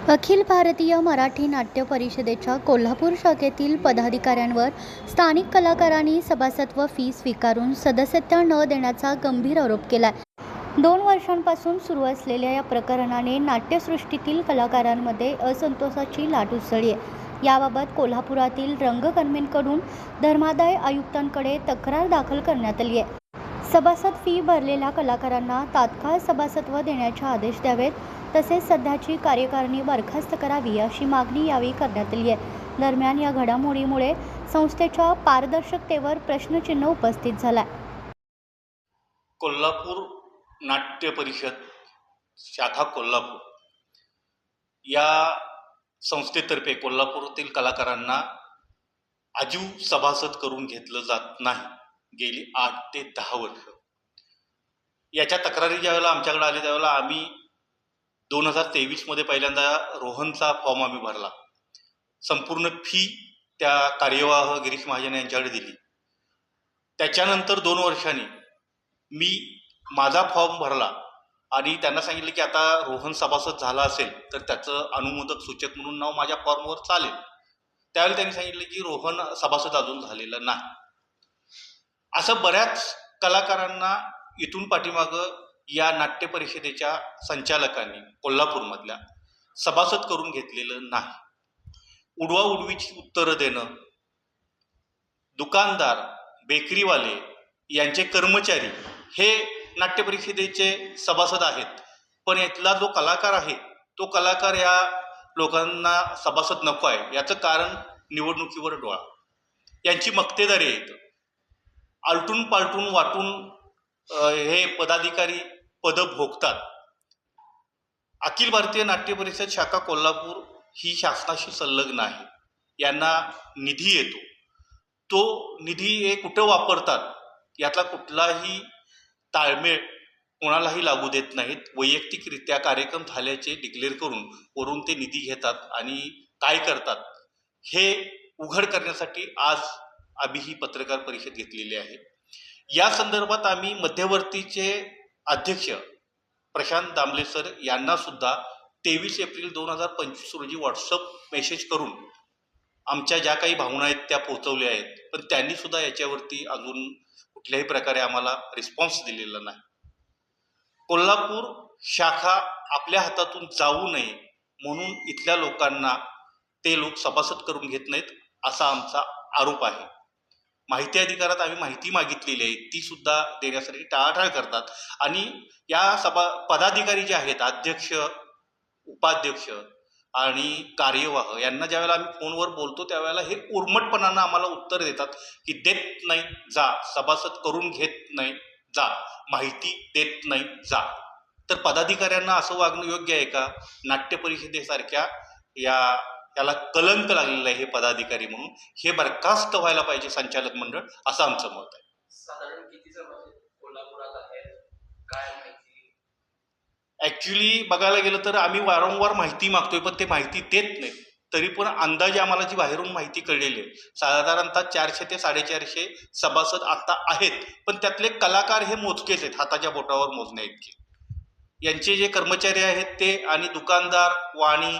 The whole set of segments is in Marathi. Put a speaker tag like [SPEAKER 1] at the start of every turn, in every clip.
[SPEAKER 1] अखिल भारतीय मराठी नाट्य परिषदेच्या कोल्हापूर शाखेतील पदाधिकाऱ्यांवर स्थानिक कलाकारांनी सभासदत्व फी स्वीकारून सदस्यता न देण्याचा गंभीर आरोप केला. 2 वर्षांपासून सुरू असलेल्या या प्रकरणाने नाट्यसृष्टीतील कलाकारांमध्ये असंतोषाची लाट उसळली आहे. याबाबत कोल्हापुरातील रंगकर्मींकडून धर्मादाय आयुक्तांकडे तक्रार दाखल करण्यात आली आहे. सभासद फी भरलेल्या कलाकारांना तात्काळ सभासदत्व देण्याचे आदेश द्यावेत, तसेच सध्याची कार्यकारिणी बरखास्त करावी अशी मागणी यावेळी करण्यात आली आहे. दरम्यान या घडामोडीमुळे संस्थेच्या पारदर्शकतेवर प्रश्नचिन्ह उपस्थित झाला.
[SPEAKER 2] कोल्हापूर नाट्य परिषद शाखा कोल्हापूर या संस्थेतर्फे कोल्हापूरातील कलाकारांना आजीव सभासद करून घेतलं जात नाही गेली 8 ते 10 वर्ष. याच्या तक्रारी ज्यावेळेला आमच्याकडे आली त्यावेळेला आम्ही 2023 मध्ये पहिल्यांदा रोहनचा फॉर्म आम्ही भरला. संपूर्ण फी त्या कार्यवाह गिरीश महाजन यांच्याकडे दिली. त्याच्यानंतर 2 वर्षांनी मी माझा फॉर्म भरला आणि त्यांना सांगितलं की आता रोहन सभासद झाला असेल तर त्याचं अनुमोदक सूचक म्हणून नाव माझ्या फॉर्मवर चालेल. त्यावेळी त्यांनी सांगितलं की रोहन सभासद अजून झालेला नाही. असं बऱ्याच कलाकारांना इथून पाठीमागं या नाट्य परिषदेच्या संचालकांनी कोल्हापूरमधल्या सभासद करून घेतलेलं नाही. उडवाउडवीची उत्तरं देणं, दुकानदार, बेकरीवाले यांचे कर्मचारी हे नाट्य परिषदेचे सभासद आहेत, पण यातला जो कलाकार आहे तो कलाकार या लोकांना सभासद नको आहे. याचं कारण निवडणुकीवर डोळा, यांची मक्तेदारी आहे. आलटून पालटून वाटून हे पदाधिकारी पद भोगतात. अखिल भारतीय नाट्य परिषद शाखा कोल्हापूर ही शासनाशी संलग्न आहे. यांना निधी येतो, तो निधी हे कुठं वापरतात यातला कुठलाही ताळमेळ कोणालाही लागू देत नाहीत. वैयक्तिकरित्या कार्यक्रम झाल्याचे डिक्लेअर करून वरून ते निधी घेतात आणि काय करतात हे उघड करण्यासाठी आज आम्ही ही पत्रकार परिषद घेतलेली आहे. या संदर्भात आम्ही मध्यवर्तीचे अध्यक्ष प्रशांत दामले सर यांना सुद्धा 23 एप्रिल 2025 रोजी व्हॉट्सअप मेसेज करून आमच्या ज्या काही भावना आहेत त्या पोहोचवल्या आहेत, पण त्यांनी सुद्धा याच्यावरती अजून कुठल्याही प्रकारे आम्हाला रिस्पॉन्स दिलेला नाही. कोल्हापूर शाखा आपल्या हातातून जाऊ नये म्हणून इथल्या लोकांना ते लोक सभासद करून घेत नाहीत असा आमचा आरोप आहे. माहिती अधिकारात आम्ही माहिती मागितलेली आहे, ती सुद्धा देण्यासाठी टाळाटाळ करतात. आणि या पदाधिकारी जे आहेत, अध्यक्ष, उपाध्यक्ष आणि कार्यवाह यांना ज्यावेळेला आम्ही फोनवर बोलतो त्यावेळेला हे उर्मटपणानं आम्हाला उत्तर देतात की देत नाही जा, सभासद करून घेत नाही जा, माहिती देत नाही जा. तर पदाधिकाऱ्यांना असं वागणं योग्य आहे का? नाट्य परिषदेसारख्या याला कलंक लागलेलं आहे हे पदाधिकारी म्हणून. हे बरखास्त व्हायला पाहिजे संचालक मंडळ, असं आमचं मत आहे.
[SPEAKER 3] साधारण किती सभासद कोल्हापुरात आहेत, काय माहिती?
[SPEAKER 2] ऍक्च्युली बघायला गेलं तर आम्ही वारंवार माहिती मागतोय, पण ते माहिती देत नाही. तरी पण अंदाजे आम्हाला जी बाहेरून माहिती कळलेली आहे साधारणतः 400 ते 450 सभासद आता आहेत, पण त्यातले कलाकार हे मोजकेच आहेत, हाताच्या बोटावर मोजण्या इतके. यांचे जे कर्मचारी आहेत ते आणि दुकानदार, वाणी,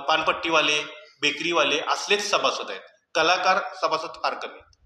[SPEAKER 2] पानपट्टीवाले, बेकरीवाले असलेच सभासद आहेत. कलाकार सभासद फार कमी आहेत.